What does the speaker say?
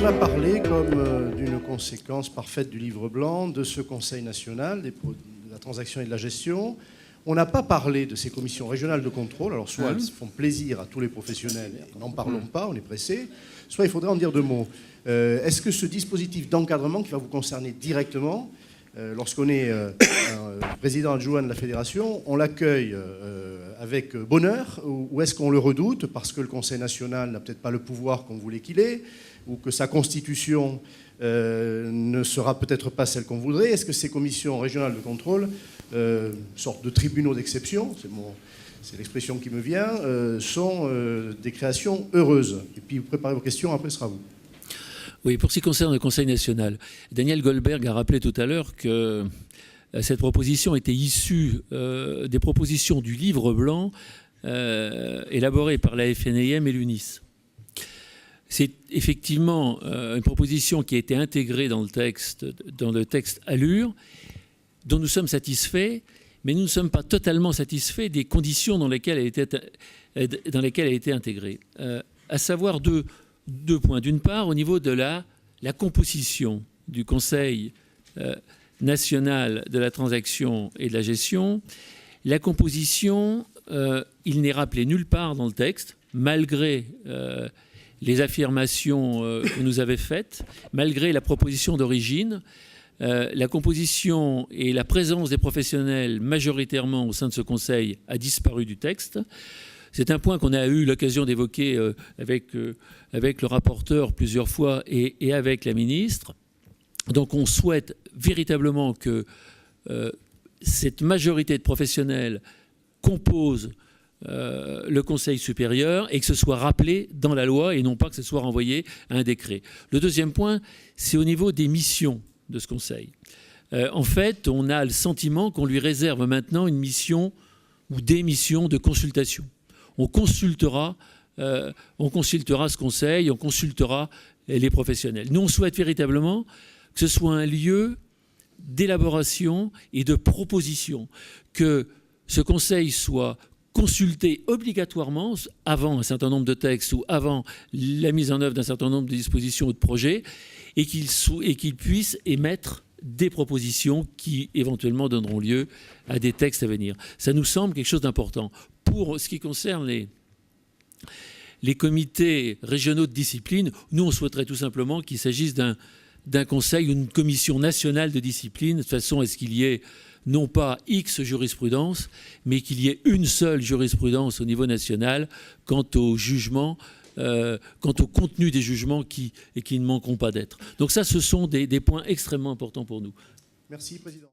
a parlé comme d'une conséquence parfaite du livre blanc, de ce Conseil national de la transaction et de la gestion. On n'a pas parlé de ces commissions régionales de contrôle. Alors soit elles font plaisir à tous les professionnels, n'en parlons pas, on est pressé, soit il faudrait en dire deux mots. Est-ce que ce dispositif d'encadrement qui va vous concerner directement, lorsqu'on est président adjoint de la fédération, on l'accueille avec bonheur, ou est-ce qu'on le redoute parce que le Conseil national n'a peut-être pas le pouvoir qu'on voulait qu'il ait, ou que sa constitution ne sera peut-être pas celle qu'on voudrait? Est-ce que ces commissions régionales de contrôle, sorte de tribunaux d'exception, c'est l'expression qui me vient, sont des créations heureuses? Et puis vous préparez vos questions, après ce sera vous. Oui, pour ce qui concerne le Conseil national, Daniel Goldberg a rappelé tout à l'heure que cette proposition était issue des propositions du livre blanc élaboré par la FNIM et l'UNIS. C'est effectivement une proposition qui a été intégrée dans le texte Allure, dont nous sommes satisfaits, mais nous ne sommes pas totalement satisfaits des conditions dans lesquelles elle a été intégrée. À savoir deux points. D'une part, au niveau de la composition du Conseil national de la transaction et de la gestion, la composition, il n'est rappelé nulle part dans le texte, malgré les affirmations que nous avait faites, malgré la proposition d'origine. La composition et la présence des professionnels majoritairement au sein de ce Conseil a disparu du texte. C'est un point qu'on a eu l'occasion d'évoquer avec le rapporteur plusieurs fois et avec la ministre. Donc on souhaite véritablement que cette majorité de professionnels compose le Conseil supérieur et que ce soit rappelé dans la loi et non pas que ce soit renvoyé à un décret. Le deuxième point, c'est au niveau des missions de ce Conseil. En fait, on a le sentiment qu'on lui réserve maintenant une mission ou des missions de consultation. On consultera ce Conseil, on consultera les professionnels. Nous, on souhaite véritablement que ce soit un lieu d'élaboration et de proposition, que ce Conseil soit consulté obligatoirement avant un certain nombre de textes ou avant la mise en œuvre d'un certain nombre de dispositions ou de projets, et qu'il puisse émettre des propositions qui éventuellement donneront lieu à des textes à venir. Ça nous semble quelque chose d'important. Pour ce qui concerne les comités régionaux de discipline, nous, on souhaiterait tout simplement qu'il s'agisse d'un conseil ou d'une commission nationale de discipline, de façon à ce qu'il y ait non pas X jurisprudence, mais qu'il y ait une seule jurisprudence au niveau national quant au jugement, quant au contenu des jugements qui ne manqueront pas d'être. Donc ça, ce sont des points extrêmement importants pour nous. Merci, Président.